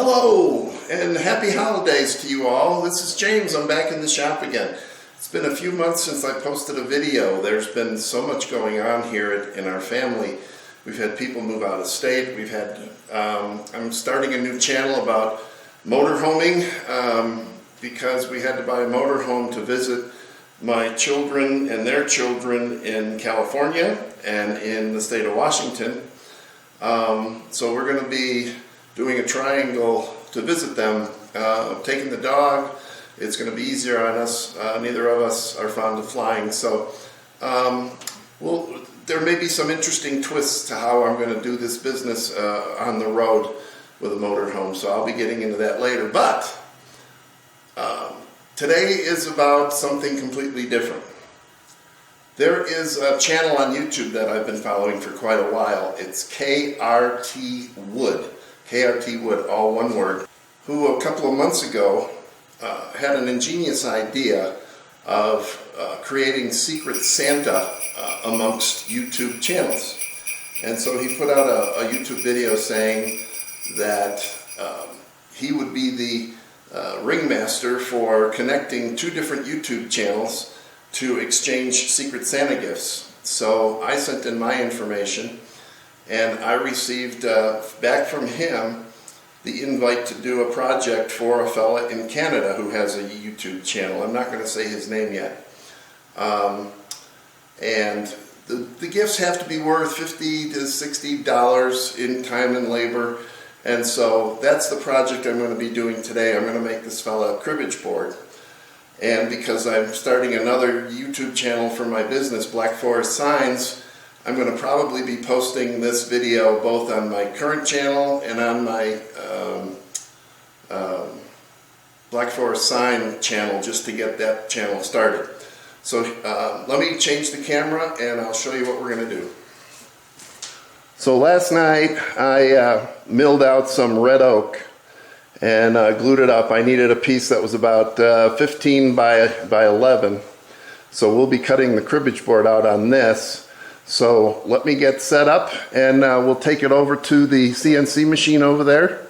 Hello and happy holidays to you all. This is James. I'm back in the shop again. It's been a few months since I posted a video. There's been so much going on here in our family. We've had people move out of state. We've had, I'm starting a new channel about motorhoming because we had to buy a motorhome to visit my children and their children in California and in the state of Washington. So we're going to be doing a triangle to visit them, taking the dog. It's going to be easier on us. Neither of us are fond of flying, so there may be some interesting twists to how I'm going to do this business on the road with a motorhome, so I'll be getting into that later. But today is about something completely different. There is a channel on YouTube that I've been following for quite a while. It's KRT Wood. KRT Wood, all one word, who a couple of months ago had an ingenious idea of creating Secret Santa amongst YouTube channels. And so he put out a YouTube video saying that he would be the ringmaster for connecting two different YouTube channels to exchange Secret Santa gifts. So I sent in my information, and I received back from him the invite to do a project for a fella in Canada who has a YouTube channel. I'm not going to say his name yet. And the gifts have to be worth $50 to $60 in time and labor. And so that's the project I'm going to be doing today. I'm going to make this fella a cribbage board. And because I'm starting another YouTube channel for my business, Black Forest Signs, I'm going to probably be posting this video both on my current channel and on my Black Forest Sign channel, just to get that channel started. So let me change the camera and I'll show you what we're going to do. So last night I milled out some red oak and glued it up. I needed a piece that was about 15 by 11. So we'll be cutting the cribbage board out on this. So let me get set up and we'll take it over to the CNC machine over there.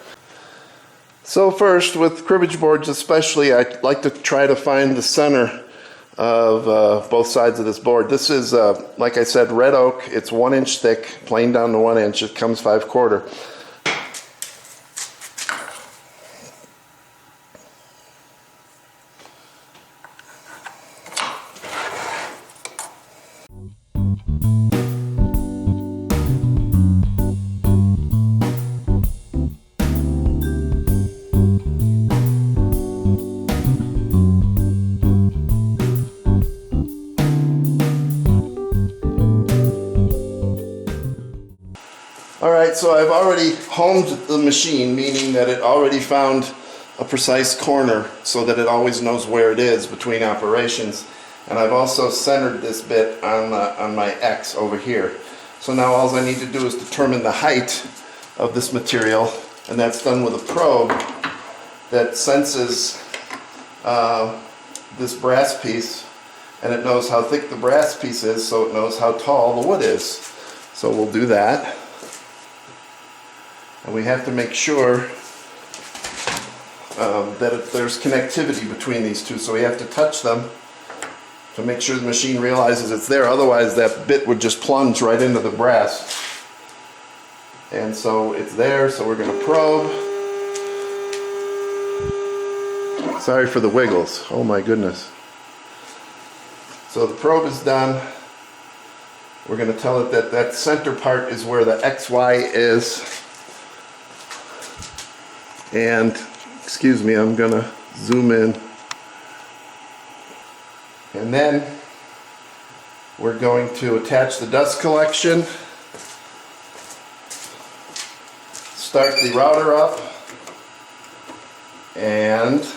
So first, with cribbage boards especially, I like to try to find the center of both sides of this board. This is, like I said, red oak. It's 1 inch thick, planed down to 1 inch. It comes 5/4. Alright, so I've already homed the machine, meaning that it already found a precise corner so that it always knows where it is between operations. And I've also centered this bit on my X over here. So now all I need to do is determine the height of this material, and that's done with a probe that senses this brass piece, and it knows how thick the brass piece is, so it knows how tall the wood is. So we'll do that. And we have to make sure that there's connectivity between these two, so we have to touch them to make sure the machine realizes it's there. Otherwise that bit would just plunge right into the brass. And so it's there, so we're going to probe. Sorry for the wiggles. Oh my goodness. So the probe is done. We're going to tell it that that center part is where the XY is. And, excuse me, I'm going to zoom in. And then we're going to attach the dust collection, start the router up, and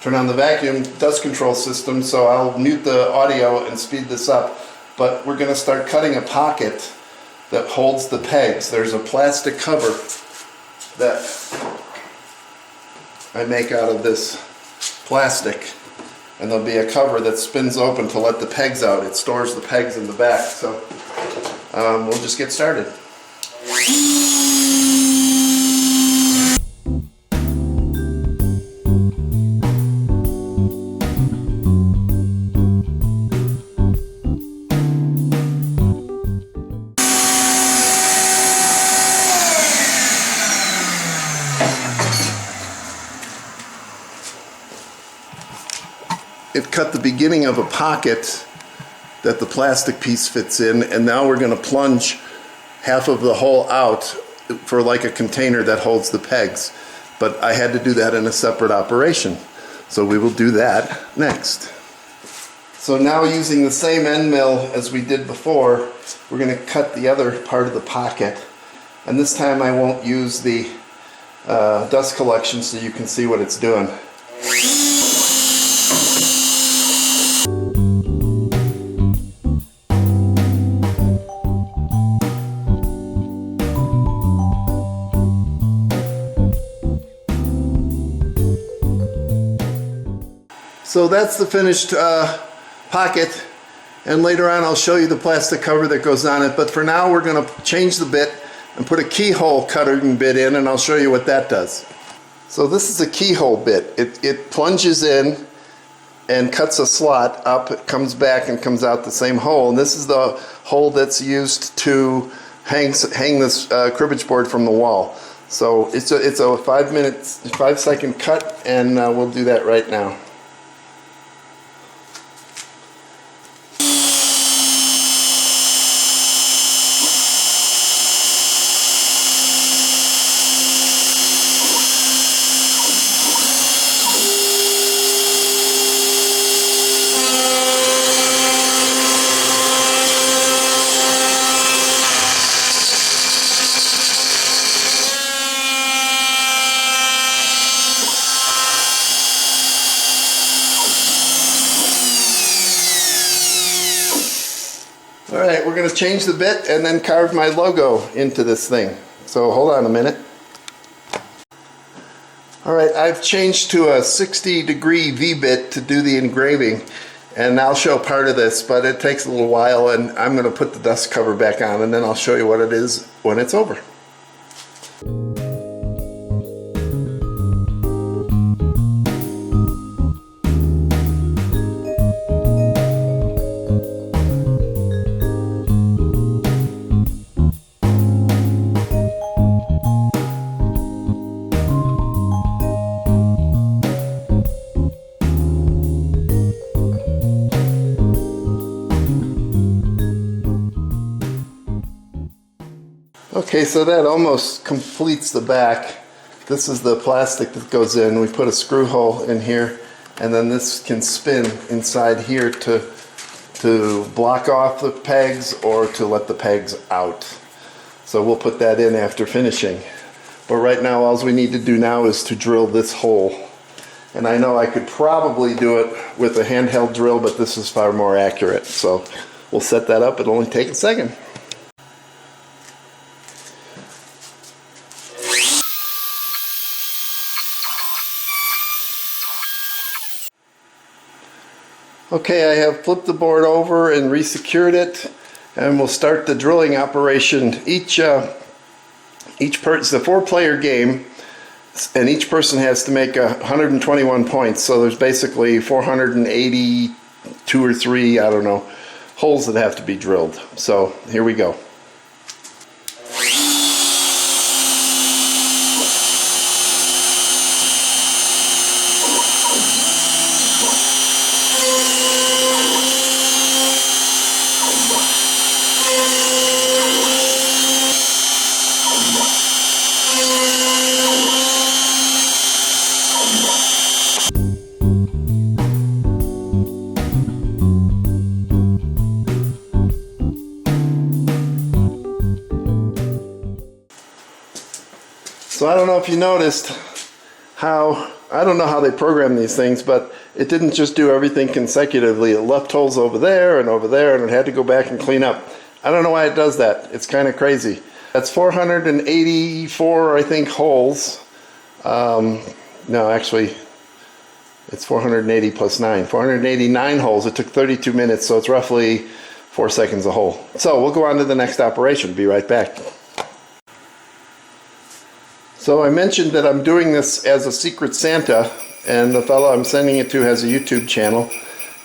turn on the vacuum dust control system. So I'll mute the audio and speed this up. But we're going to start cutting a pocket that holds the pegs. There's a plastic cover that I make out of this plastic, and there'll be a cover that spins open to let the pegs out. It stores the pegs in the back. So we'll just get started. It cut the beginning of a pocket that the plastic piece fits in, and now we're going to plunge half of the hole out for like a container that holds the pegs. But I had to do that in a separate operation, so we will do that next. So now, using the same end mill as we did before, we're going to cut the other part of the pocket, and this time I won't use the dust collection so you can see what it's doing. So that's the finished pocket, and later on I'll show you the plastic cover that goes on it, but for now we're going to change the bit and put a keyhole cutting bit in, and I'll show you what that does. So this is a keyhole bit. It plunges in and cuts a slot up, it comes back and comes out the same hole, and this is the hole that's used to hang this cribbage board from the wall. So it's a 5-second cut, and we'll do that right now. Alright, we're going to change the bit and then carve my logo into this thing. So hold on a minute. Alright, I've changed to a 60-degree V-bit to do the engraving, and I'll show part of this, but it takes a little while, and I'm going to put the dust cover back on, and then I'll show you what it is when it's over. Okay, so that almost completes the back. This is the plastic that goes in. We put a screw hole in here, and then this can spin inside here to block off the pegs or to let the pegs out. So we'll put that in after finishing. But right now, all we need to do now is to drill this hole. And I know I could probably do it with a handheld drill, but this is far more accurate. So we'll set that up. It'll only take a second. Okay, I have flipped the board over and resecured it, and we'll start the drilling operation. It's a 4-player game, and each person has to make 121 points. So there's basically 482 or 3, I don't know, holes that have to be drilled. So here we go. So I don't know if you noticed how, I don't know how they program these things, but it didn't just do everything consecutively. It left holes over there, and it had to go back and clean up. I don't know why it does that. It's kind of crazy. That's 484, I think, holes. No, actually, it's 480 plus 9. 489 holes. It took 32 minutes, so it's roughly 4 seconds a hole. So we'll go on to the next operation. Be right back. So I mentioned that I'm doing this as a Secret Santa, and the fellow I'm sending it to has a YouTube channel,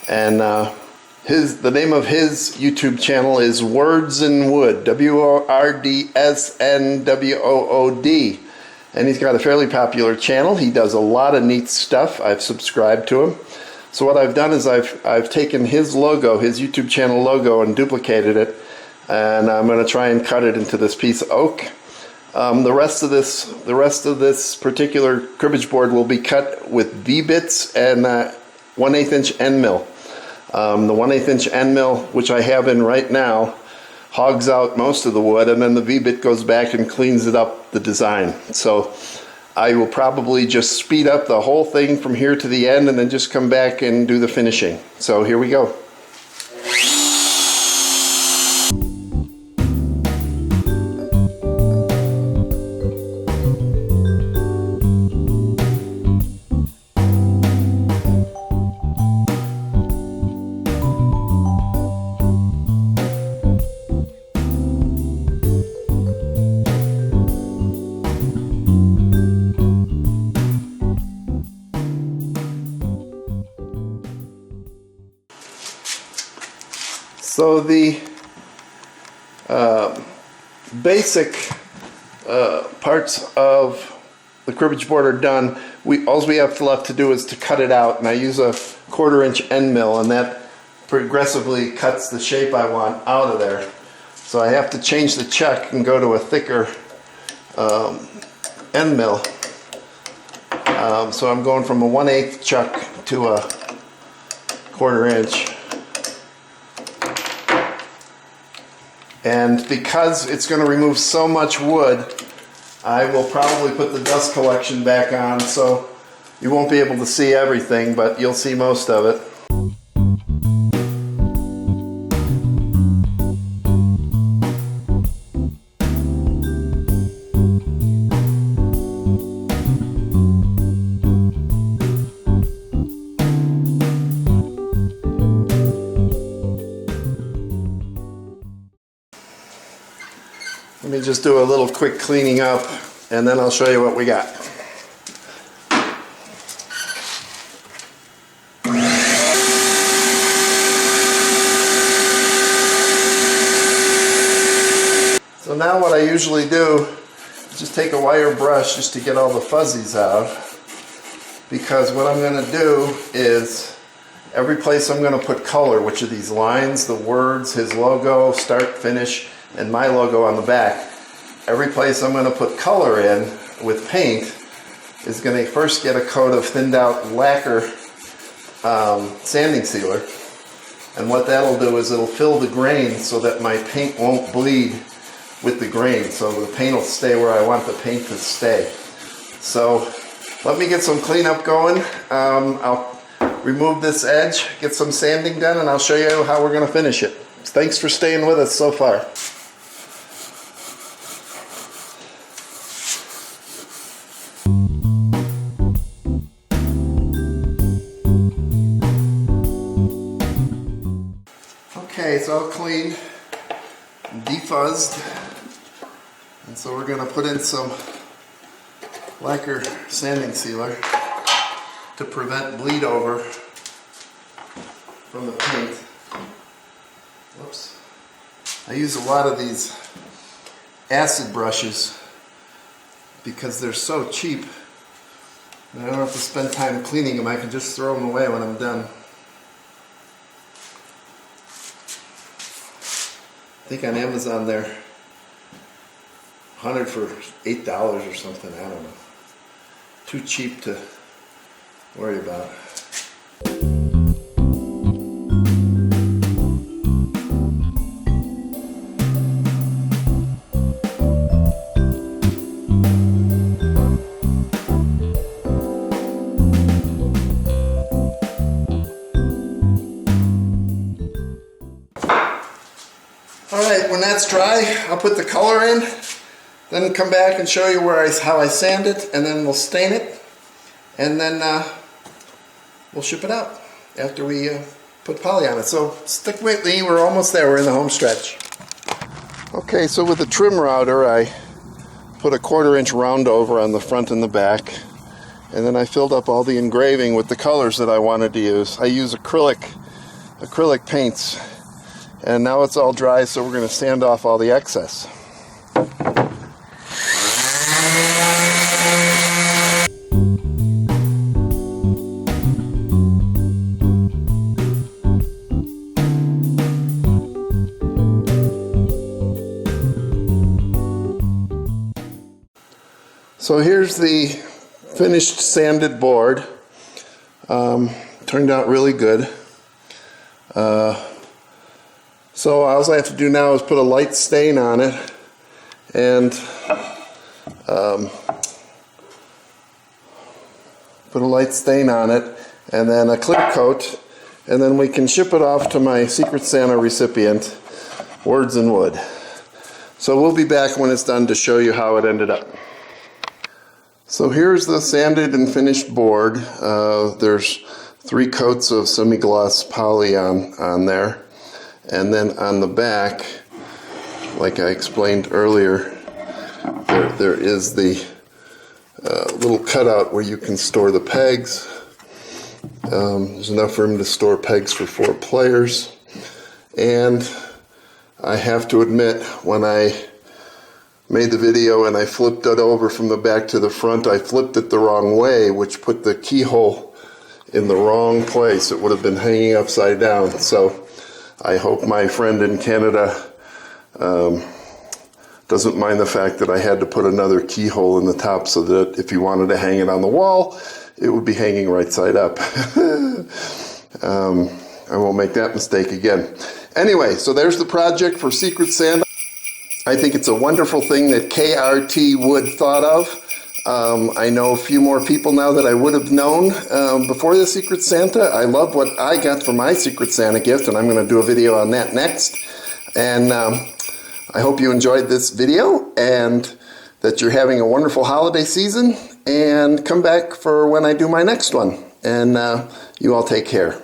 and the name of his YouTube channel is Words and Wood, WORDSNWOOD, and he's got a fairly popular channel. He does a lot of neat stuff. I've subscribed to him. So what I've done is I've taken his logo, his YouTube channel logo, and duplicated it, and I'm going to try and cut it into this piece of oak. The rest of this particular cribbage board will be cut with V-bits and 1/8 inch end mill. The 1/8 inch end mill, which I have in right now, hogs out most of the wood, and then the V-bit goes back and cleans it up, the design. So I will probably just speed up the whole thing from here to the end and then just come back and do the finishing. So here we go. So the basic parts of the cribbage board are done. All we have left to do is to cut it out, and I use a 1/4 inch end mill, and that progressively cuts the shape I want out of there. So I have to change the chuck and go to a thicker end mill. So I'm going from a 1/8 chuck to a 1/4 inch. And because it's going to remove so much wood, I will probably put the dust collection back on, so you won't be able to see everything, but you'll see most of it. Let me just do a little quick cleaning up, and then I'll show you what we got. So now what I usually do is just take a wire brush just to get all the fuzzies out, because what I'm going to do is every place I'm going to put color, which are these lines, the words, his logo, start, finish, and my logo on the back. Every place I'm going to put color in with paint is going to first get a coat of thinned out lacquer sanding sealer, and what that'll do is it'll fill the grain so that my paint won't bleed with the grain, so the paint will stay where I want the paint to stay. So let me get some cleanup going. I'll remove this edge, get some sanding done, and I'll show you how we're going to finish it. Thanks for staying with us so far. Okay, it's all clean and defuzzed, and so we're going to put in some lacquer sanding sealer to prevent bleed over from the paint. Whoops. I use a lot of these acid brushes because they're so cheap and I don't have to spend time cleaning them. I can just throw them away when I'm done. I think on Amazon they're 100 for $8 or something, I don't know. Too cheap to worry about. Alright, when that's dry, I'll put the color in, then come back and show you how I sand it, and then we'll stain it, and then we'll ship it out after we put poly on it. So stick with me, we're almost there, we're in the home stretch. Okay, so with the trim router, I put a 1/4 inch round over on the front and the back, and then I filled up all the engraving with the colors that I wanted to use. I use acrylic paints. And now it's all dry, so we're going to sand off all the excess. So here's the finished sanded board. Turned out really good. So all I have to do now is put a light stain on it and then a clear coat, and then we can ship it off to my Secret Santa recipient, Words and Wood. So we'll be back when it's done to show you how it ended up. So here's the sanded and finished board. There's 3 coats of semi-gloss poly on there. And then on the back, like I explained earlier, there is the little cutout where you can store the pegs. There's enough room to store pegs for 4 players. And I have to admit, when I made the video and I flipped it over from the back to the front, I flipped it the wrong way, which put the keyhole in the wrong place. It would have been hanging upside down. So I hope my friend in Canada doesn't mind the fact that I had to put another keyhole in the top so that if you wanted to hang it on the wall, it would be hanging right side up. I won't make that mistake again. Anyway, so there's the project for Secret Santa. I think it's a wonderful thing that KRT Wood thought of. I know a few more people now that I would have known before the Secret Santa. I love what I got for my Secret Santa gift, and I'm going to do a video on that next. And I hope you enjoyed this video and that you're having a wonderful holiday season. And come back for when I do my next one. And you all take care.